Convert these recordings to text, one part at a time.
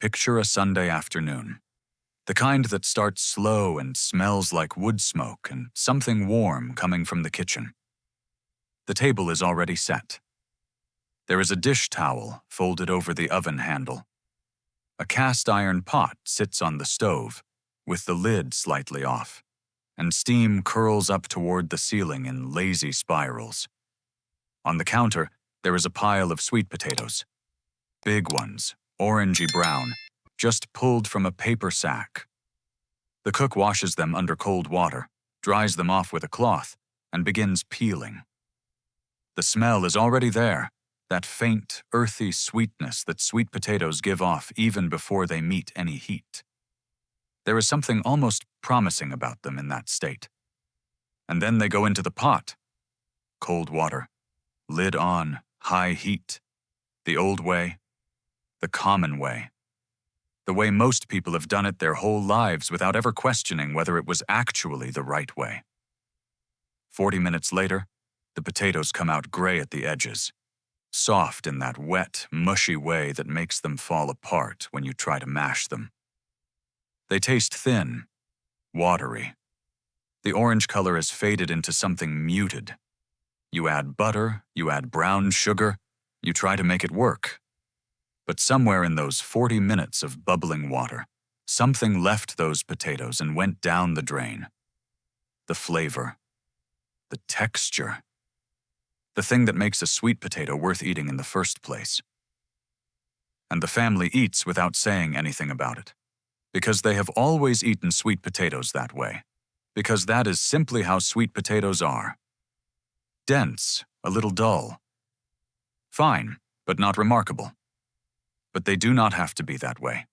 Picture a Sunday afternoon. The kind that starts slow and smells like wood smoke and something warm coming from the kitchen. The table is already set. There is a dish towel folded over the oven handle. A cast iron pot sits on the stove, with the lid slightly off, and steam curls up toward the ceiling in lazy spirals. On the counter, there is a pile of sweet potatoes. Big ones, orangey brown, just pulled from a paper sack. The cook washes them under cold water, dries them off with a cloth, and begins peeling. The smell is already there, that faint, earthy sweetness that sweet potatoes give off even before they meet any heat. There is something almost promising about them in that state. And then they go into the pot. Cold water, lid on, high heat. The old way, the common way. The way most people have done it their whole lives without ever questioning whether it was actually the right way. 40 minutes later, the potatoes come out gray at the edges, soft in that wet, mushy way that makes them fall apart when you try to mash them. They taste thin, watery. The orange color has faded into something muted. You add butter, you add brown sugar, you try to make it work. But somewhere in those 40 minutes of bubbling water, something left those potatoes and went down the drain. The flavor, the texture, the thing that makes a sweet potato worth eating in the first place. And the family eats without saying anything about it, because they have always eaten sweet potatoes that way, because that is simply how sweet potatoes are. Dense, a little dull. Fine, but not remarkable. But they do not have to be that way.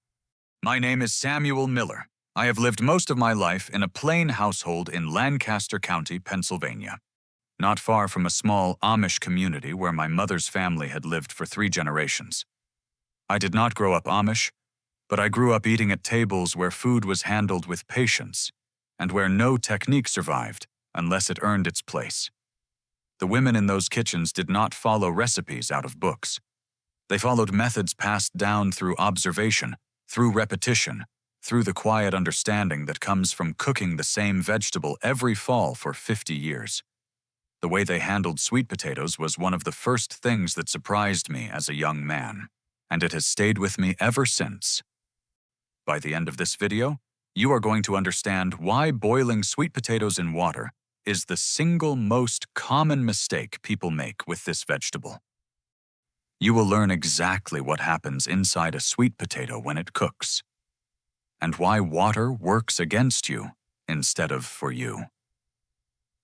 My name is Samuel Miller. I have lived most of my life in a plain household in Lancaster County, Pennsylvania, not far from a small Amish community where my mother's family had lived for 3 generations. I did not grow up Amish, but I grew up eating at tables where food was handled with patience and where no technique survived unless it earned its place. The women in those kitchens did not follow recipes out of books. They followed methods passed down through observation, through repetition, through the quiet understanding that comes from cooking the same vegetable every fall for 50 years. The way they handled sweet potatoes was one of the first things that surprised me as a young man, and it has stayed with me ever since. By the end of this video, you are going to understand why boiling sweet potatoes in water is the single most common mistake people make with this vegetable. You will learn exactly what happens inside a sweet potato when it cooks, and why water works against you instead of for you.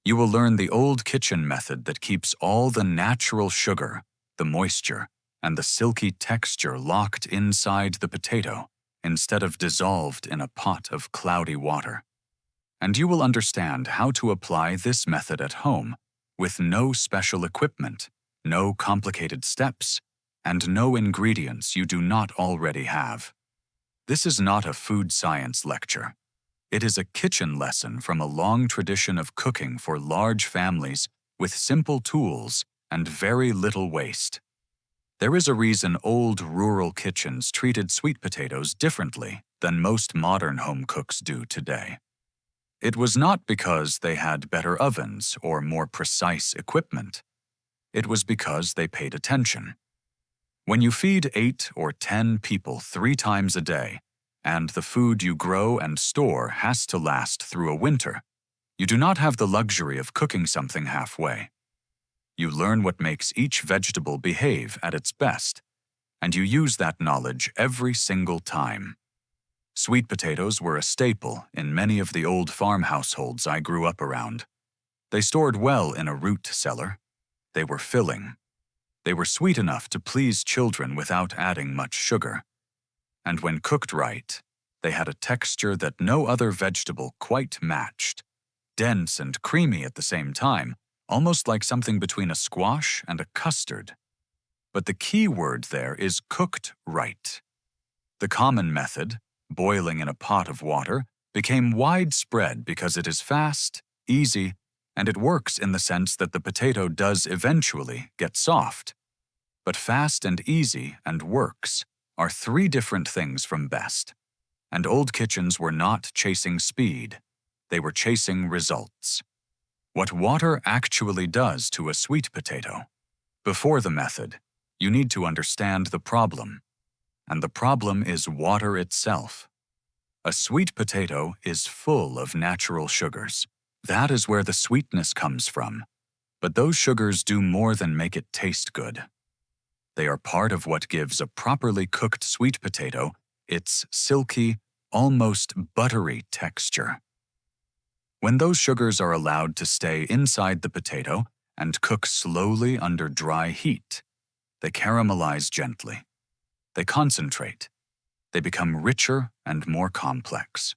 You will learn the old kitchen method that keeps all the natural sugar, the moisture, and the silky texture locked inside the potato instead of dissolved in a pot of cloudy water. And you will understand how to apply this method at home with no special equipment, no complicated steps, and no ingredients you do not already have. This is not a food science lecture. It is a kitchen lesson from a long tradition of cooking for large families with simple tools and very little waste. There is a reason old rural kitchens treated sweet potatoes differently than most modern home cooks do today. It was not because they had better ovens or more precise equipment. It was because they paid attention. When you feed 8 or 10 people 3 times a day, and the food you grow and store has to last through a winter, you do not have the luxury of cooking something halfway. You learn what makes each vegetable behave at its best, and you use that knowledge every single time. Sweet potatoes were a staple in many of the old farm households I grew up around. They stored well in a root cellar. They were filling. They were sweet enough to please children without adding much sugar. And when cooked right, they had a texture that no other vegetable quite matched, dense and creamy at the same time, almost like something between a squash and a custard. But the key word there is cooked right. The common method, boiling in a pot of water, became widespread because it is fast, easy, and it works in the sense that the potato does eventually get soft. But fast and easy and works are three different things from best. And old kitchens were not chasing speed. They were chasing results. What water actually does to a sweet potato. Before the method, you need to understand the problem. And the problem is water itself. A sweet potato is full of natural sugars. That is where the sweetness comes from. But those sugars do more than make it taste good. They are part of what gives a properly cooked sweet potato its silky, almost buttery texture. When those sugars are allowed to stay inside the potato and cook slowly under dry heat, they caramelize gently. They concentrate. They become richer and more complex.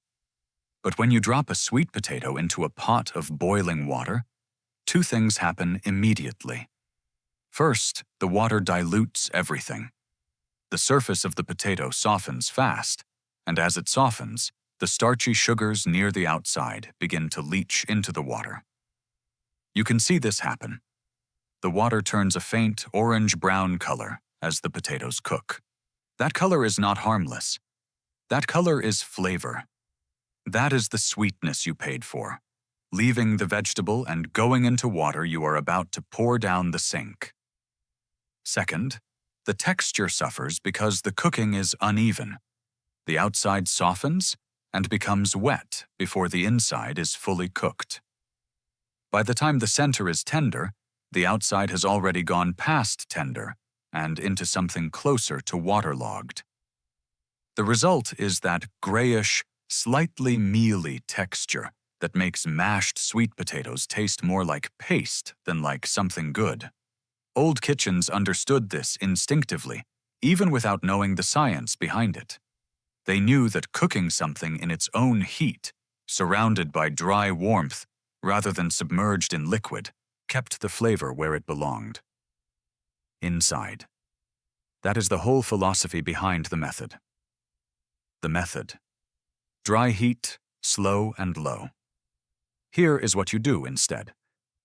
But when you drop a sweet potato into a pot of boiling water, two things happen immediately. First, the water dilutes everything. The surface of the potato softens fast, and as it softens, the starchy sugars near the outside begin to leach into the water. You can see this happen. The water turns a faint orange-brown color as the potatoes cook. That color is not harmless. That color is flavor. That is the sweetness you paid for, leaving the vegetable and going into water you are about to pour down the sink. Second, the texture suffers because the cooking is uneven. The outside softens and becomes wet before the inside is fully cooked. By the time the center is tender, the outside has already gone past tender and into something closer to waterlogged. The result is that grayish, slightly mealy texture that makes mashed sweet potatoes taste more like paste than like something good. Old kitchens understood this instinctively, even without knowing the science behind it. They knew that cooking something in its own heat, surrounded by dry warmth rather than submerged in liquid, kept the flavor where it belonged. Inside. That is the whole philosophy behind the method. The method. Dry heat, slow and low. Here is what you do instead.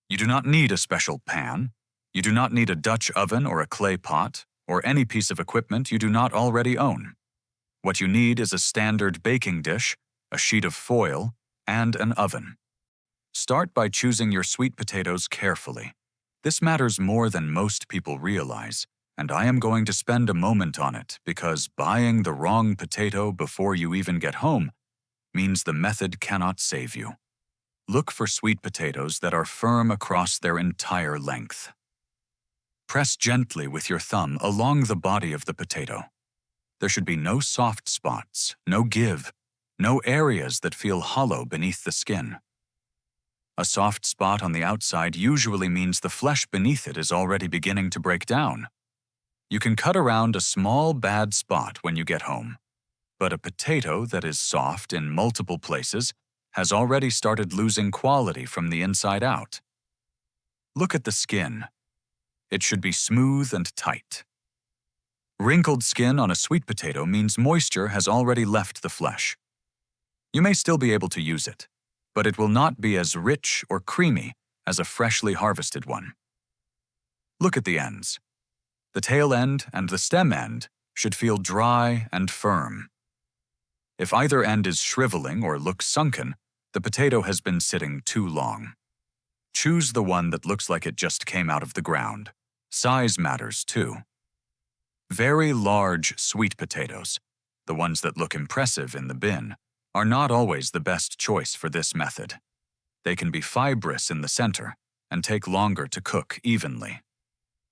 You do not need a special pan. You do not need a Dutch oven or a clay pot, or any piece of equipment you do not already own. What you need is a standard baking dish, a sheet of foil, and an oven. Start by choosing your sweet potatoes carefully. This matters more than most people realize, and I am going to spend a moment on it because buying the wrong potato before you even get home means the method cannot save you. Look for sweet potatoes that are firm across their entire length. Press gently with your thumb along the body of the potato. There should be no soft spots, no give, no areas that feel hollow beneath the skin. A soft spot on the outside usually means the flesh beneath it is already beginning to break down. You can cut around a small bad spot when you get home, but a potato that is soft in multiple places has already started losing quality from the inside out. Look at the skin. It should be smooth and tight. Wrinkled skin on a sweet potato means moisture has already left the flesh. You may still be able to use it, but it will not be as rich or creamy as a freshly harvested one. Look at the ends. The tail end and the stem end should feel dry and firm. If either end is shriveling or looks sunken, the potato has been sitting too long. Choose the one that looks like it just came out of the ground. Size matters too. Very large sweet potatoes, the ones that look impressive in the bin, are not always the best choice for this method. They can be fibrous in the center and take longer to cook evenly.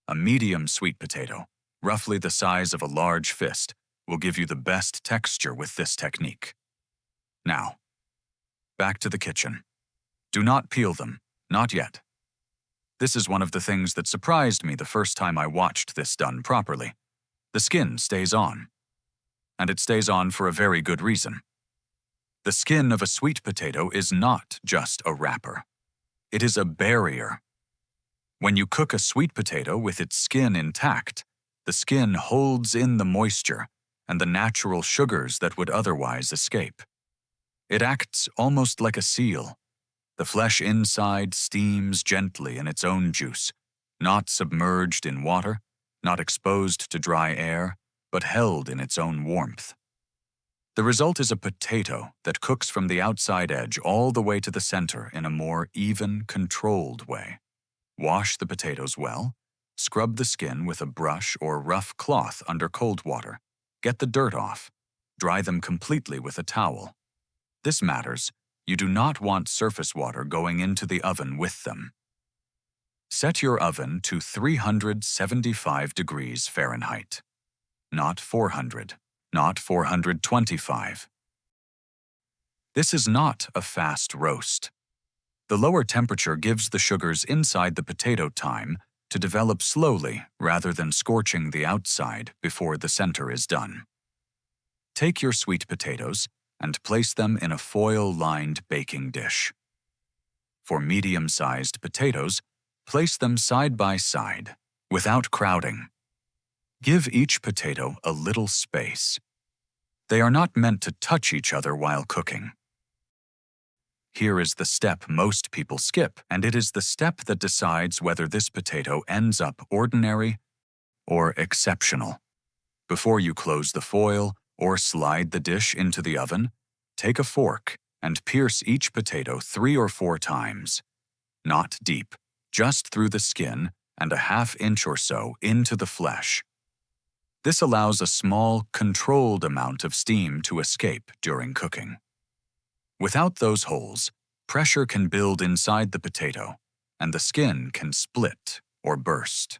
A medium sweet potato, roughly the size of a large fist, will give you the best texture with this technique. Now, back to the kitchen. Do not peel them, not yet. This is one of the things that surprised me the first time I watched this done properly. The skin stays on. And it stays on for a very good reason. The skin of a sweet potato is not just a wrapper. It is a barrier. When you cook a sweet potato with its skin intact, the skin holds in the moisture and the natural sugars that would otherwise escape. It acts almost like a seal. The flesh inside steams gently in its own juice, not submerged in water, not exposed to dry air, but held in its own warmth. The result is a potato that cooks from the outside edge all the way to the center in a more even, controlled way. Wash the potatoes well. Scrub the skin with a brush or rough cloth under cold water. Get the dirt off. Dry them completely with a towel. This matters. You do not want surface water going into the oven with them. Set your oven to 375 degrees Fahrenheit. Not 400, not 425. This is not a fast roast. The lower temperature gives the sugars inside the potato time to develop slowly rather than scorching the outside before the center is done. Take your sweet potatoes and place them in a foil-lined baking dish. For medium-sized potatoes, place them side by side, without crowding. Give each potato a little space. They are not meant to touch each other while cooking. Here is the step most people skip, and it is the step that decides whether this potato ends up ordinary or exceptional. Before you close the foil or slide the dish into the oven, take a fork and pierce each potato 3 or 4 times. Not deep, just through the skin and a ½ inch or so into the flesh. This allows a small, controlled amount of steam to escape during cooking. Without those holes, pressure can build inside the potato, and the skin can split or burst.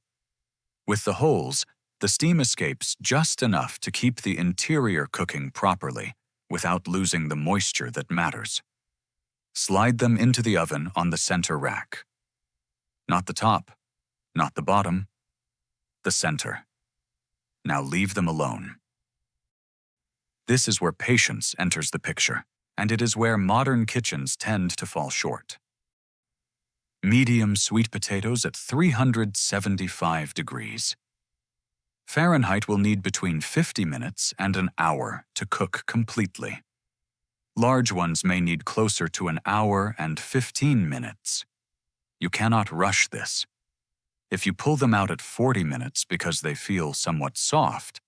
With the holes, the steam escapes just enough to keep the interior cooking properly without losing the moisture that matters. Slide them into the oven on the center rack. Not the top, not the bottom, the center. Now leave them alone. This is where patience enters the picture, and it is where modern kitchens tend to fall short. Medium sweet potatoes at 375 degrees. Fahrenheit will need between 50 minutes and an hour to cook completely. Large ones may need closer to an hour and 15 minutes. You cannot rush this. If you pull them out at 40 minutes because they feel somewhat soft,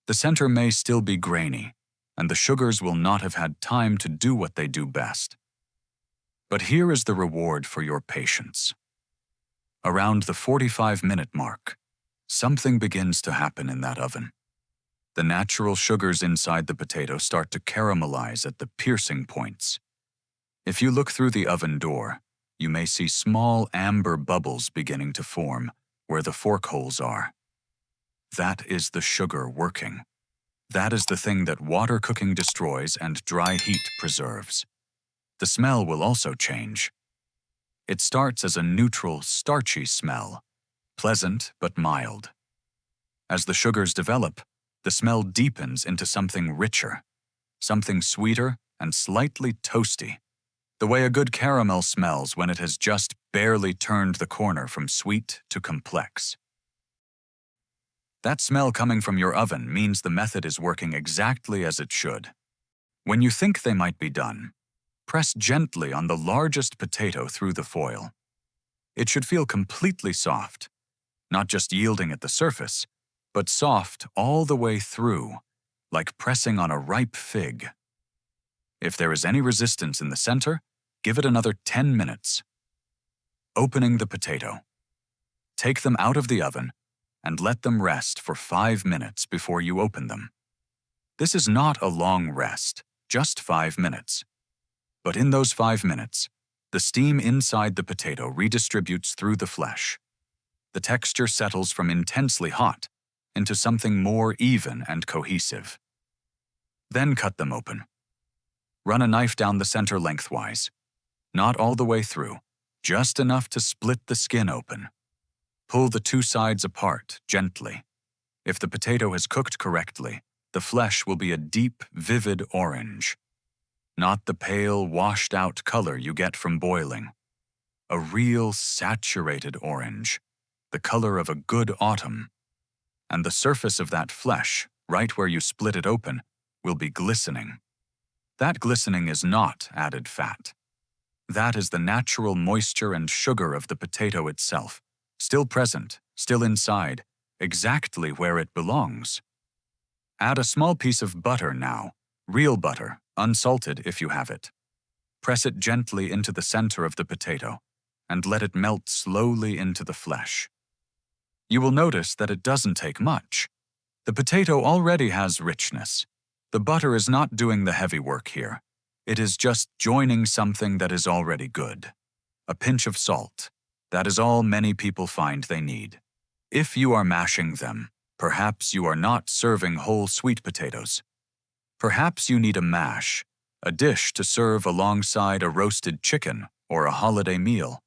the center may still be grainy, and the sugars will not have had time to do what they do best. But here is the reward for your patience. Around the 45-minute mark, something begins to happen in that oven. The natural sugars inside the potato start to caramelize at the piercing points. If you look through the oven door, you may see small amber bubbles beginning to form where the fork holes are. That is the sugar working. That is the thing that water cooking destroys and dry heat preserves. The smell will also change. It starts as a neutral, starchy smell, pleasant but mild. As the sugars develop, the smell deepens into something richer, something sweeter and slightly toasty, the way a good caramel smells when it has just barely turned the corner from sweet to complex. That smell coming from your oven means the method is working exactly as it should. When you think they might be done, press gently on the largest potato through the foil. It should feel completely soft, not just yielding at the surface, but soft all the way through, like pressing on a ripe fig. If there is any resistance in the center, give it another 10 minutes. Opening the potato. Take them out of the oven and let them rest for 5 minutes before you open them. This is not a long rest, just 5 minutes. But in those 5 minutes, the steam inside the potato redistributes through the flesh. The texture settles from intensely hot into something more even and cohesive. Then cut them open. Run a knife down the center lengthwise. Not all the way through, just enough to split the skin open. Pull the 2 sides apart gently. If the potato has cooked correctly, the flesh will be a deep, vivid orange. Not the pale, washed-out color you get from boiling. A real saturated orange, the color of a good autumn. And the surface of that flesh, right where you split it open, will be glistening. That glistening is not added fat. That is the natural moisture and sugar of the potato itself, still present, still inside, exactly where it belongs. Add a small piece of butter now, real butter, unsalted if you have it. Press it gently into the center of the potato and let it melt slowly into the flesh. You will notice that it doesn't take much. The potato already has richness. The butter is not doing the heavy work here. It is just joining something that is already good. A pinch of salt. That is all many people find they need. If you are mashing them, perhaps you are not serving whole sweet potatoes. Perhaps you need a mash, a dish to serve alongside a roasted chicken or a holiday meal.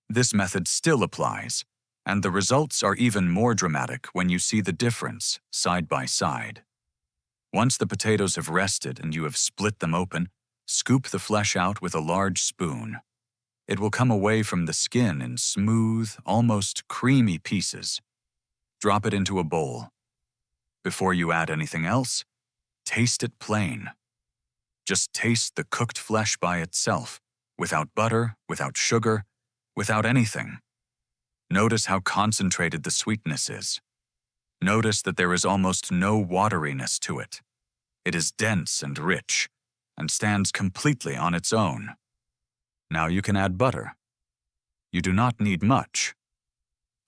This method still applies, and the results are even more dramatic when you see the difference side by side. Once the potatoes have rested and you have split them open, scoop the flesh out with a large spoon. It will come away from the skin in smooth, almost creamy pieces. Drop it into a bowl. Before you add anything else, taste it plain. Just taste the cooked flesh by itself, without butter, without sugar, without anything. Notice how concentrated the sweetness is. Notice that there is almost no wateriness to it. It is dense and rich, and stands completely on its own. Now you can add butter. You do not need much.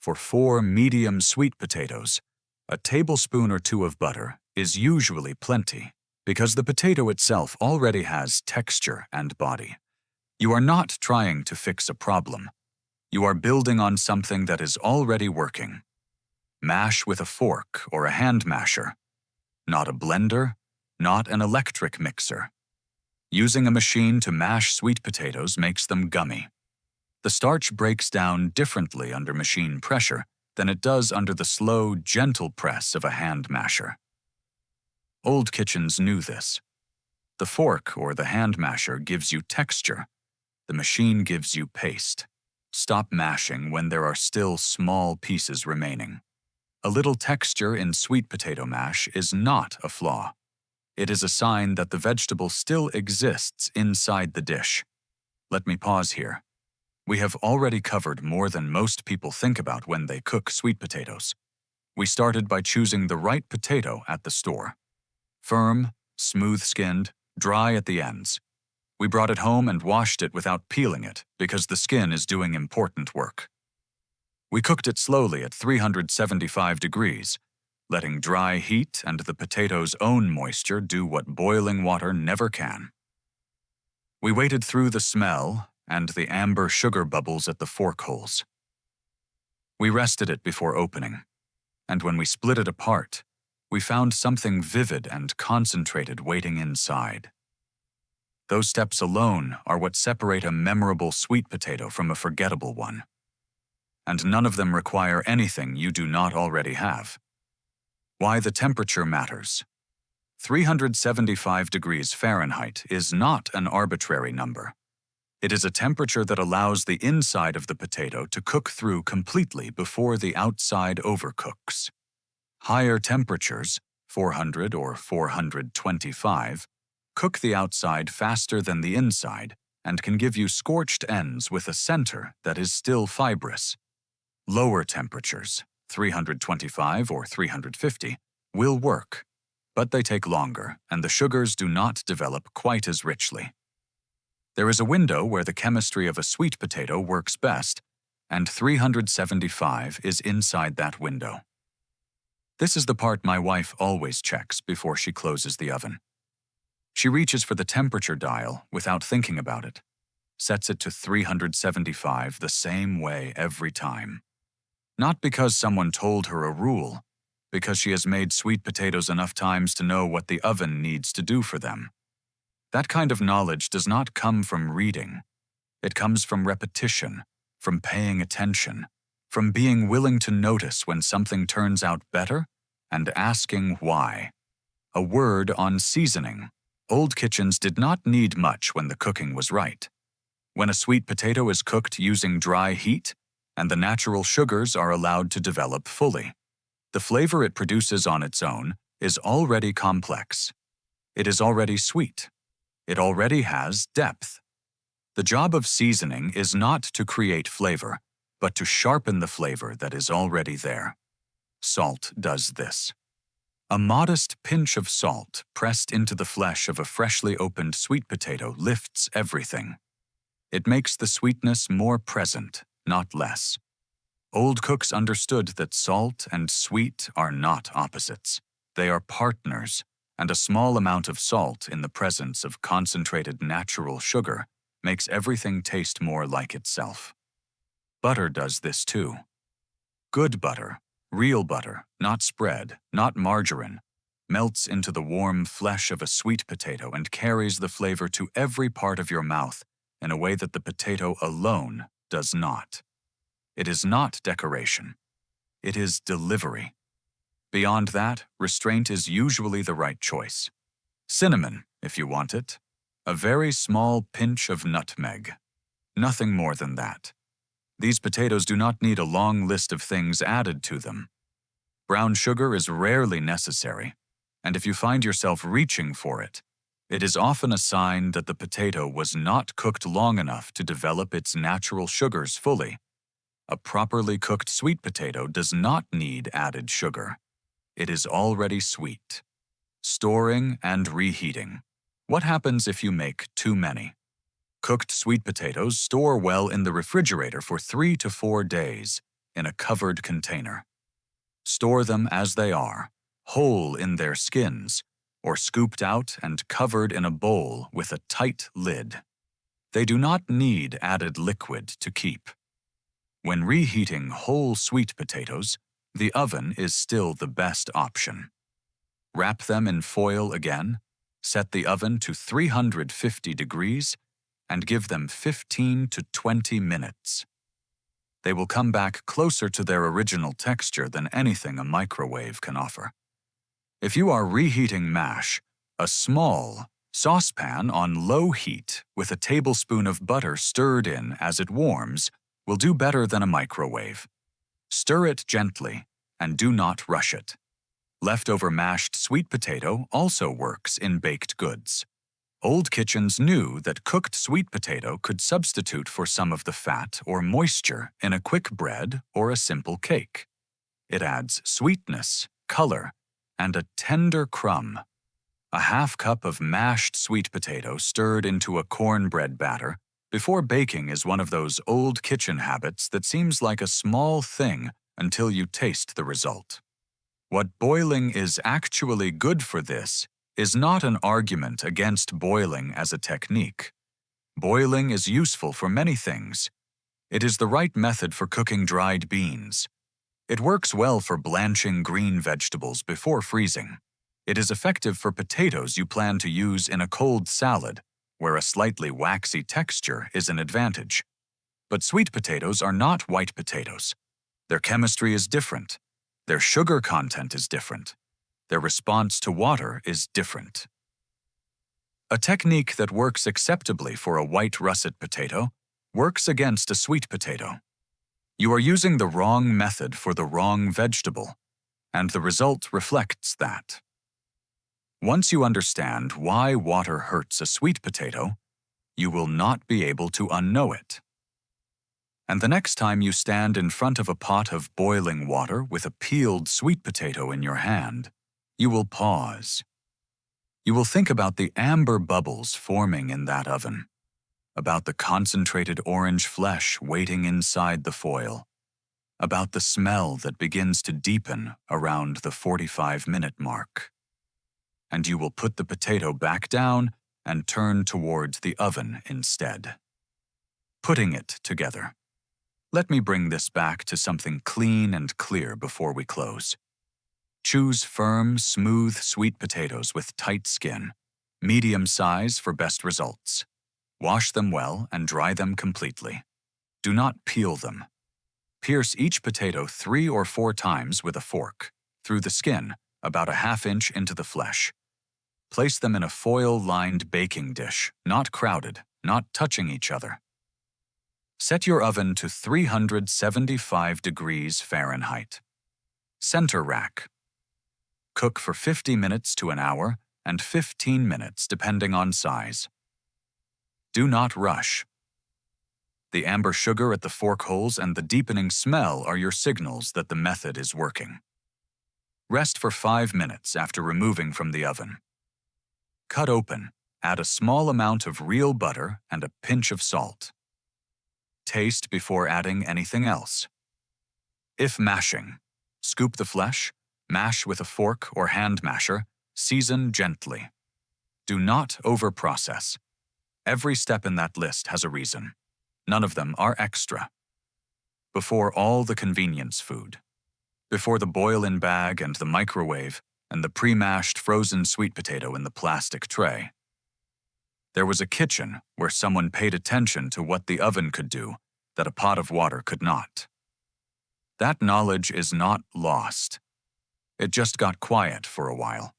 For 4 medium sweet potatoes, a tablespoon or 2 of butter is usually plenty, because the potato itself already has texture and body. You are not trying to fix a problem. You are building on something that is already working. Mash with a fork or a hand masher. Not a blender, not an electric mixer. Using a machine to mash sweet potatoes makes them gummy. The starch breaks down differently under machine pressure than it does under the slow, gentle press of a hand masher. Old kitchens knew this. The fork or the hand masher gives you texture. The machine gives you paste. Stop mashing when there are still small pieces remaining. A little texture in sweet potato mash is not a flaw. It is a sign that the vegetable still exists inside the dish. Let me pause here. We have already covered more than most people think about when they cook sweet potatoes. We started by choosing the right potato at the store. Firm, smooth-skinned, dry at the ends. We brought it home and washed it without peeling it because the skin is doing important work. We cooked it slowly at 375 degrees, letting dry heat and the potato's own moisture do what boiling water never can. We waited through the smell and the amber sugar bubbles at the fork holes. We rested it before opening, and when we split it apart, we found something vivid and concentrated waiting inside. Those steps alone are what separate a memorable sweet potato from a forgettable one. And none of them require anything you do not already have. Why the temperature matters. 375 degrees Fahrenheit is not an arbitrary number. It is a temperature that allows the inside of the potato to cook through completely before the outside overcooks. Higher temperatures, 400 or 425, cook the outside faster than the inside and can give you scorched ends with a center that is still fibrous. Lower temperatures, 325 or 350, will work, but they take longer and the sugars do not develop quite as richly. There is a window where the chemistry of a sweet potato works best, and 375 is inside that window. This is the part my wife always checks before she closes the oven. She reaches for the temperature dial without thinking about it, sets it to 375 the same way every time. Not because someone told her a rule, because she has made sweet potatoes enough times to know what the oven needs to do for them. That kind of knowledge does not come from reading. It comes from repetition, from paying attention, from being willing to notice when something turns out better and asking why. A word on seasoning. Old kitchens did not need much when the cooking was right. When a sweet potato is cooked using dry heat, and the natural sugars are allowed to develop fully, the flavor it produces on its own is already complex. It is already sweet. It already has depth. The job of seasoning is not to create flavor, but to sharpen the flavor that is already there. Salt does this. A modest pinch of salt pressed into the flesh of a freshly opened sweet potato lifts everything. It makes the sweetness more present, not less. Old cooks understood that salt and sweet are not opposites. They are partners, and a small amount of salt in the presence of concentrated natural sugar makes everything taste more like itself. Butter does this too. Good butter, real butter, not spread, not margarine, melts into the warm flesh of a sweet potato and carries the flavor to every part of your mouth in a way that the potato alone does not. It is not decoration. It is delivery. Beyond that, restraint is usually the right choice. Cinnamon, if you want it. A very small pinch of nutmeg. Nothing more than that. These potatoes do not need a long list of things added to them. Brown sugar is rarely necessary, and if you find yourself reaching for it, it is often a sign that the potato was not cooked long enough to develop its natural sugars fully. A properly cooked sweet potato does not need added sugar. It is already sweet. Storing and reheating. What happens if you make too many? Cooked sweet potatoes store well in the refrigerator for 3 to 4 days in a covered container. Store them as they are, whole in their skins, or scooped out and covered in a bowl with a tight lid. They do not need added liquid to keep. When reheating whole sweet potatoes, the oven is still the best option. Wrap them in foil again, set the oven to 350 degrees, and give them 15 to 20 minutes. They will come back closer to their original texture than anything a microwave can offer. If you are reheating mash, a small saucepan on low heat with a tablespoon of butter stirred in as it warms will do better than a microwave. Stir it gently and do not rush it. Leftover mashed sweet potato also works in baked goods. Old kitchens knew that cooked sweet potato could substitute for some of the fat or moisture in a quick bread or a simple cake. It adds sweetness, color, and a tender crumb. A half cup of mashed sweet potato stirred into a cornbread batter before baking is one of those old kitchen habits that seems like a small thing until you taste the result. What boiling is actually good for this is not an argument against boiling as a technique. Boiling is useful for many things. It is the right method for cooking dried beans. It works well for blanching green vegetables before freezing. It is effective for potatoes you plan to use in a cold salad, where a slightly waxy texture is an advantage. But sweet potatoes are not white potatoes. Their chemistry is different. Their sugar content is different. Their response to water is different. A technique that works acceptably for a white russet potato works against a sweet potato. You are using the wrong method for the wrong vegetable, and the result reflects that. Once you understand why water hurts a sweet potato, you will not be able to unknow it. And the next time you stand in front of a pot of boiling water with a peeled sweet potato in your hand, you will pause. You will think about the amber bubbles forming in that oven, about the concentrated orange flesh waiting inside the foil, about the smell that begins to deepen around the 45-minute mark. And you will put the potato back down and turn towards the oven instead. Putting it together. Let me bring this back to something clean and clear before we close. Choose firm, smooth sweet potatoes with tight skin, medium size for best results. Wash them well and dry them completely. Do not peel them. Pierce each potato 3 or 4 times with a fork, through the skin, about a ½ inch into the flesh. Place them in a foil-lined baking dish, not crowded, not touching each other. Set your oven to 375 degrees Fahrenheit. Center rack. Cook for 50 minutes to an hour and 15 minutes depending on size. Do not rush. The amber sugar at the fork holes and the deepening smell are your signals that the method is working. Rest for 5 minutes after removing from the oven. Cut open, add a small amount of real butter and a pinch of salt. Taste before adding anything else. If mashing, scoop the flesh, mash with a fork or hand masher, season gently. Do not overprocess. Every step in that list has a reason. None of them are extra. Before all the convenience food. Before the boil-in bag and the microwave and the pre-mashed frozen sweet potato in the plastic tray. There was a kitchen where someone paid attention to what the oven could do that a pot of water could not. That knowledge is not lost. It just got quiet for a while.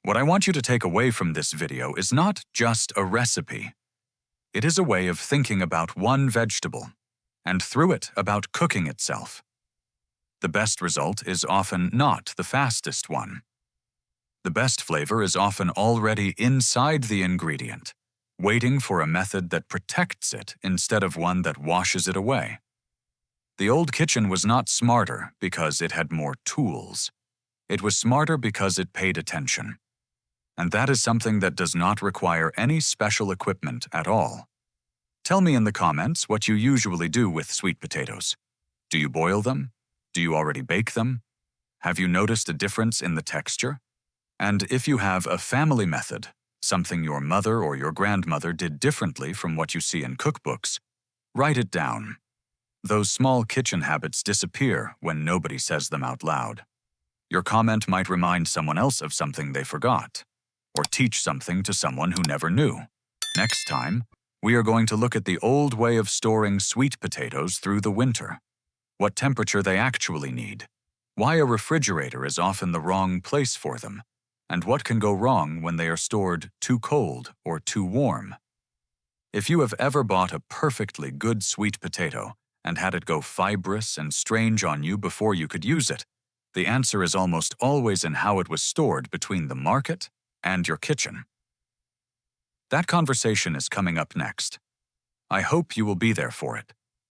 What I want you to take away from this video is not just a recipe. It is a way of thinking about one vegetable, and through it about cooking itself. The best result is often not the fastest one. The best flavor is often already inside the ingredient, waiting for a method that protects it instead of one that washes it away. The old kitchen was not smarter because it had more tools. It was smarter because it paid attention. And that is something that does not require any special equipment at all. Tell me in the comments what you usually do with sweet potatoes. Do you boil them? Do you already bake them? Have you noticed a difference in the texture? And if you have a family method, something your mother or your grandmother did differently from what you see in cookbooks, write it down. Those small kitchen habits disappear when nobody says them out loud. Your comment might remind someone else of something they forgot, or teach something to someone who never knew. Next time, we are going to look at the old way of storing sweet potatoes through the winter. What temperature they actually need, why a refrigerator is often the wrong place for them, and what can go wrong when they are stored too cold or too warm. If you have ever bought a perfectly good sweet potato and had it go fibrous and strange on you before you could use it, the answer is almost always in how it was stored between the market and your kitchen. That conversation is coming up next. I hope you will be there for it.